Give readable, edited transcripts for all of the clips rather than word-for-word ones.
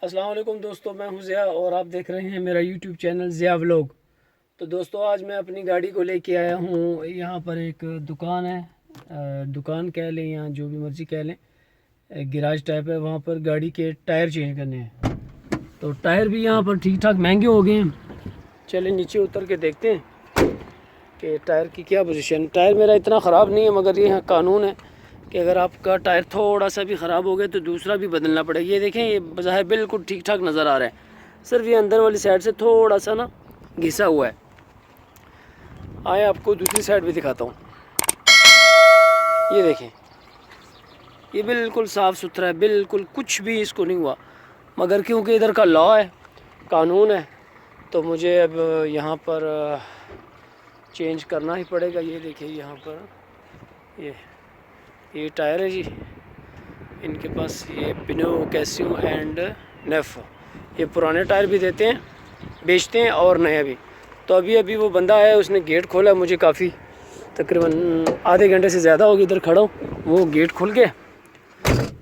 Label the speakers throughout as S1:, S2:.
S1: अस्सलाम वालेकुम दोस्तों, मैं हूं ज़िया और आप देख रहे हैं मेरा यूट्यूब चैनल ज़िया व्लॉग। तो दोस्तों आज मैं अपनी गाड़ी को लेके आया हूं। यहाँ पर एक दुकान है, दुकान कह लें या जो भी मर्ज़ी कह लें, एक गैराज टाइप है। वहाँ पर गाड़ी के टायर चेंज करने हैं। तो टायर भी यहाँ पर ठीक ठाक महंगे हो गए हैं। चले नीचे उतर के देखते हैं कि टायर की क्या पोजीशन। टायर मेरा इतना ख़राब नहीं है, मगर ये यहाँ कानून है कि अगर आपका टायर थोड़ा सा भी ख़राब हो गया तो दूसरा भी बदलना पड़ेगा। ये देखें, ये बज़ाहिर बिल्कुल ठीक ठाक नज़र आ रहा है, सिर्फ ये अंदर वाली साइड से थोड़ा सा ना घिसा हुआ है। आए आपको दूसरी साइड भी दिखाता हूँ। ये देखें, ये बिल्कुल साफ़ सुथरा है, बिल्कुल कुछ भी इसको नहीं हुआ। मगर क्योंकि इधर का लॉ है, कानून है, तो मुझे अब यहाँ पर चेंज करना ही पड़ेगा। ये देखिए, यहाँ पर ये टायर है जी, इनके पास ये पिनो कैसियो एंड नेफ, ये पुराने टायर भी देते हैं, बेचते हैं और नया भी। तो अभी वो बंदा आया, उसने गेट खोला। मुझे काफ़ी तकरीबन आधे घंटे से ज़्यादा होगी इधर खड़ा हूँ। वो गेट खुल गया,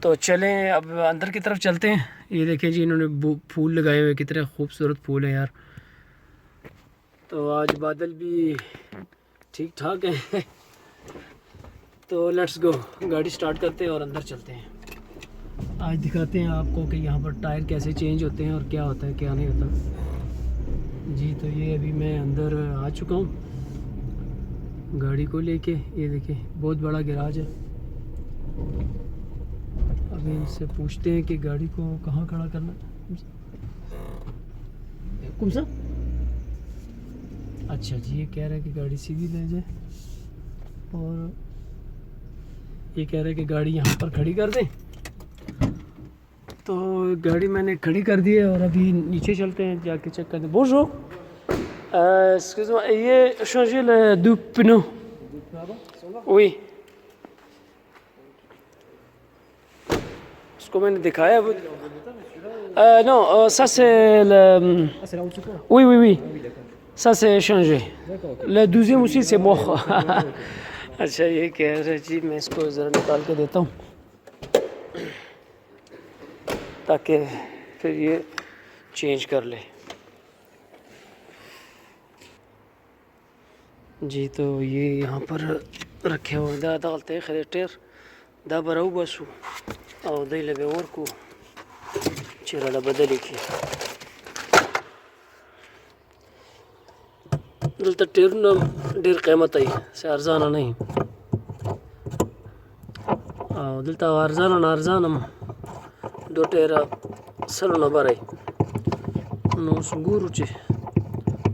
S1: तो चलें अब अंदर की तरफ चलते हैं। ये देखें जी, इन्होंने फूल लगाए हुए, कितने खूबसूरत फूल हैं यार। तो आज बादल भी ठीक ठाक है। तो लेट्स गो, गाड़ी स्टार्ट करते हैं और अंदर चलते हैं। आज दिखाते हैं आपको कि यहाँ पर टायर कैसे चेंज होते हैं और क्या होता है क्या नहीं होता जी। तो ये अभी मैं अंदर आ चुका हूँ गाड़ी को लेके। ये देखिए, बहुत बड़ा गैराज है। अभी इनसे पूछते हैं कि गाड़ी को कहाँ खड़ा करना कौन सा। अच्छा जी, ये कह रहा है कि गाड़ी सीधी ले जाए और ये कह रहा है कि गाड़ी यहाँ पर खड़ी कर दें। तो गाड़ी मैंने खड़ी कर दी है और अभी नीचे चलते हैं, जाके चेक करते हैं। बोझो ये changer les deux pneus. Oui, उसको मैंने दिखाया वो। non, ça c'est le...
S2: Ah, c'est la route quoi.
S1: Oui, oui, oui,
S2: Ah oui, d'accord.
S1: ça c'est changé.
S2: D'accord, ok.
S1: Le deuxième aussi c'est bon.
S2: Ok.
S1: अच्छा, ये कह रहे जी, मैं इसको ज़रा निकाल के देता हूँ ताकि फिर ये चेंज कर ले जी। तो ये यहाँ पर रखे हुए दा डालते खरेटेर दा बराउ बसु और दे लगे और को चिराला बदली की दलता टेर न डेर कीमत आई से अर्जाना नहीं और दलता अर्जाना न अर्जानम दो टेरा सलो न बराई नो सुगुरु चे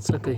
S1: सकै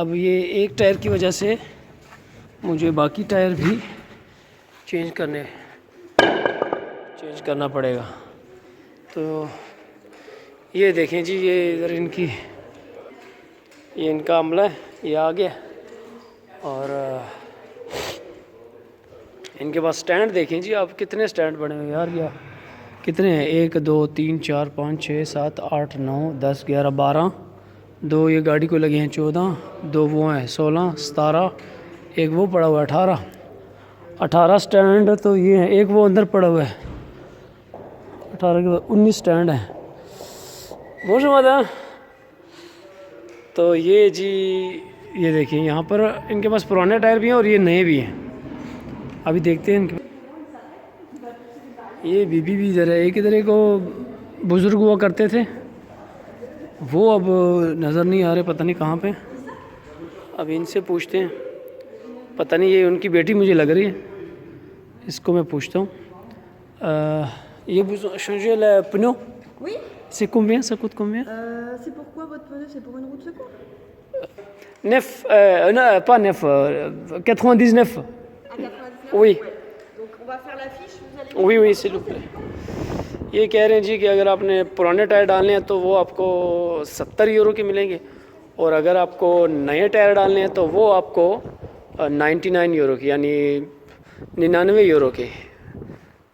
S1: अब ये एक टायर की वजह से मुझे बाकी टायर भी चेंज करना पड़ेगा। तो ये देखें जी, ये इधर ये इनका अमला है, ये आ गया। और इनके पास स्टैंड देखें जी आप, कितने स्टैंड बने हुए यार। या कितने हैं, 1 2 3 4 5 6 7 8 9 10 11 12, 2 ये गाड़ी को लगे हैं 14, 2 वो हैं 16 17, एक वो पड़ा हुआ है 18 स्टैंड। तो ये है, एक वो अंदर पड़ा हुआ है 18 के बाद 19 स्टैंड है। बहुत शुक्रिया। तो ये जी, ये देखिए, यहाँ पर इनके पास पुराने टायर भी हैं और ये नए भी हैं। अभी देखते हैं इनके। ये बीबी भी इधर है, एक इधर एक बुज़ुर्ग हुआ करते थे, वो अब नज़र नहीं आ रहे, पता नहीं कहाँ पे। अब इनसे पूछते हैं, पता नहीं, ये उनकी बेटी मुझे लग रही है। इसको मैं पूछता हूँ। ये changer le pneu,
S3: Oui,
S1: c'est combien, ça coûte combien?
S3: c'est pourquoi votre pneu? C'est pour une roue de secours?
S1: Neuf, non, pas neuf, 99.
S3: À 99?
S1: Oui,
S3: Ouais. Donc on va faire la fiche, vous allez...
S1: oui, oui, s'il vous plaît. ये कह रहे हैं जी कि अगर आपने पुराने tyre डालने हैं तो वो आपको 70 यूरो के मिलेंगे, और अगर आपको नए टायर डालने हैं तो वो आपको 99 यूरो की, यानी 99 यूरो के।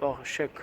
S1: par chèque.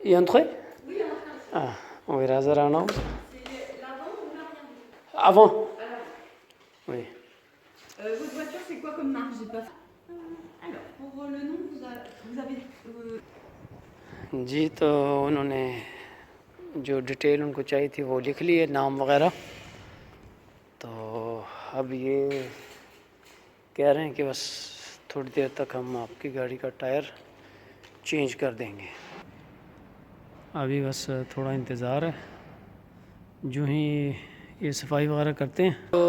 S1: Y entré? Oui, ah, on verra ça là, non? C'est l'avant ou l'arrière? Avant. Oui.
S3: Votre voiture, c'est quoi comme marque? J'ai pas. Alors, pour le nom, vous avez.
S1: जी तो उन्होंने जो detail उनको चाहिए थी वो लिख ली है, नाम वगैरह. तो अब ये कह रहे हैं कि बस थोड़ी देर तक हम आपकी गाड़ी का टायर चेंज कर देंगे. अभी बस थोड़ा इंतज़ार है, जो ही ये सफाई वगैरह करते हैं. तो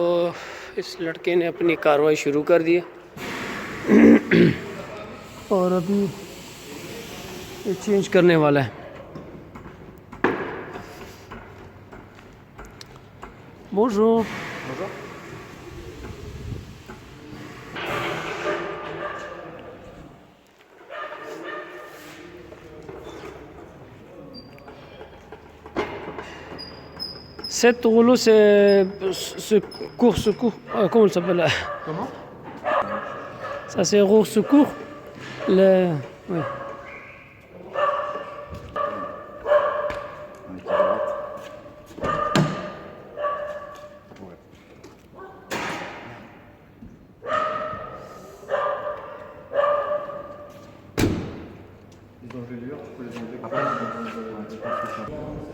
S1: इस लड़के ने अपनी कार्रवाई शुरू कर दी है और अभी ये चेंज करने वाला है. Bonjour. Bonjour. Cette rouleau, c'est secours. Comment il s'appelle? Comment? Ça, c'est roue secours. Oui.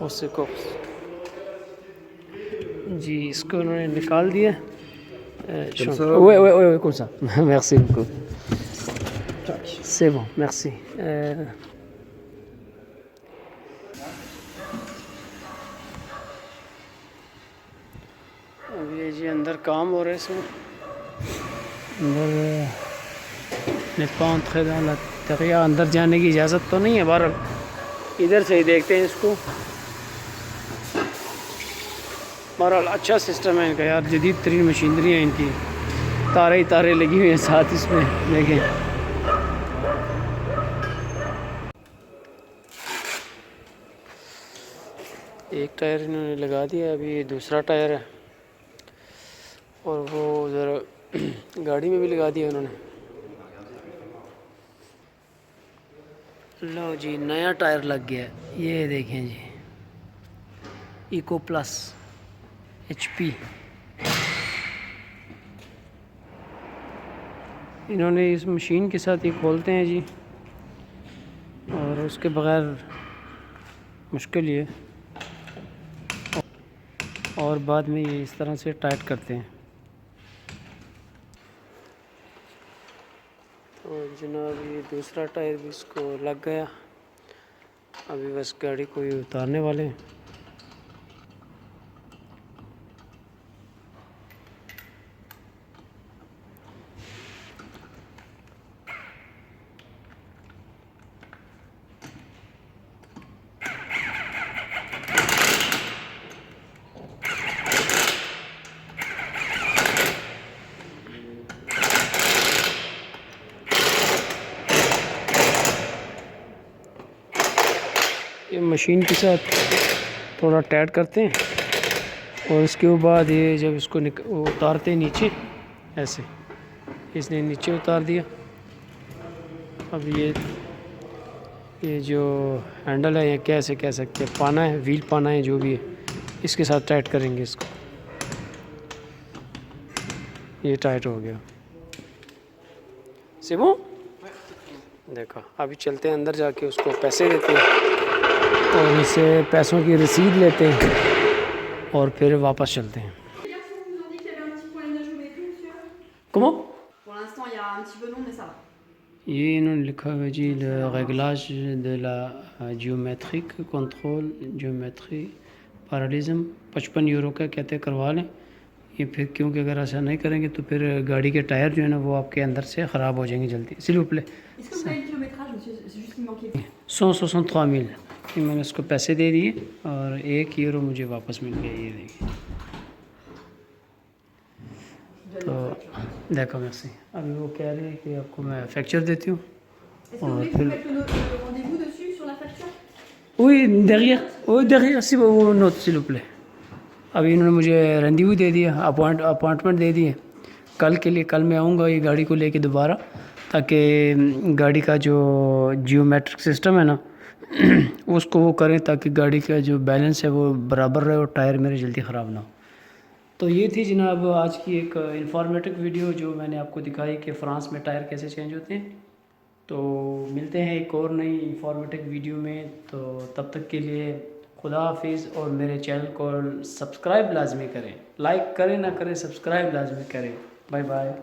S1: Au secours. जी इसको उन्होंने निकाल दिया. Oui, comme ça. Merci beaucoup. C'est bon, merci. अब ये जी अंदर काम हो रहा है इसमें. अंदर अंदर जाने की इजाज़त तो नहीं है, बहरहाल इधर से ही देखते हैं इसको. बहरहाल अच्छा सिस्टम है इनका यार, जदीद तरीन मशीनरी है इनकी. तारे ही तारे लगी हुई हैं साथ इसमें, देखें. एक टायर इन्होंने लगा दिया, अभी ये दूसरा टायर है और वो उधर गाड़ी में भी लगा दिया उन्होंने. लो जी नया टायर लग गया. ये देखें जी, इको प्लस HP. इन्होंने इस मशीन के साथ ये खोलते हैं जी, और उसके बगैर मुश्किल ये, और बाद में ये इस तरह से टाइट करते हैं. तो जनाब ये दूसरा टायर भी इसको लग गया. अभी बस गाड़ी को ये उतारने वाले हैं. ये मशीन के साथ थोड़ा टाइट करते हैं और उसके बाद ये जब इसको उतारते हैं नीचे ऐसे, इसने नीचे उतार दिया. अब ये जो हैंडल है, ये कैसे कह सकते हैं, पाना है, व्हील पाना है, जो भी है, इसके साथ टाइट करेंगे इसको. ये टाइट हो गया. सिबो देखो, अभी चलते हैं अंदर, जाके उसको पैसे देते हैं और इससे पैसों की रसीद लेते हैं और फिर वापस चलते हैं. Comment?
S3: Pour l'instant, il y a un petit peu long, mais ça va.
S1: ये इन्होंने लिखा हुआ जी, रेगलाज de la geometric control geometry parallelism 55 euro का कहते हैं करवा लें. ये फिर क्योंकि अगर ऐसा नहीं करेंगे तो फिर गाड़ी के टायर जो है ना वो आपके अंदर से ख़राब हो जाएंगे जल्दी. s'il vous plaît.
S3: Est-ce que vous avez le kilométrage, monsieur? C'est juste qu'il manquait.
S1: 163 000. मैंने उसको पैसे दे दिए और 1 यूरो मुझे वापस मिल गया. ये देखिए, तो देखो merci। अभी वो कह रहे हैं कि आपको मैं फैक्चर देती हूँ।
S3: Est-ce que vous voulez que je mette le rendez-vous dessus sur la facture?
S1: Oui derrière si वो नोट s'il vous plaît। अभी इन्होंने मुझे रेंडीवू दे दिया, अपॉइंटमेंट दे दी है कल के लिए। कल मैं आऊँगा ये गाड़ी को लेके दोबारा, ताकि गाड़ी का जो जियोमेट्रिक सिस्टम है ना उसको वो करें, ताकि गाड़ी का जो बैलेंस है वो बराबर रहे और टायर मेरे जल्दी ख़राब ना हो। तो ये थी जनाब आज की एक इंफॉर्मेटिव वीडियो जो मैंने आपको दिखाई कि फ़्रांस में टायर कैसे चेंज होते हैं। तो मिलते हैं एक और नई इंफॉर्मेटिव वीडियो में। तो तब तक के लिए खुदा हाफिज़, और मेरे चैनल को सब्सक्राइब लाजमी करें, लाइक करें ना करें सब्सक्राइब लाजमी करें। Bye bye.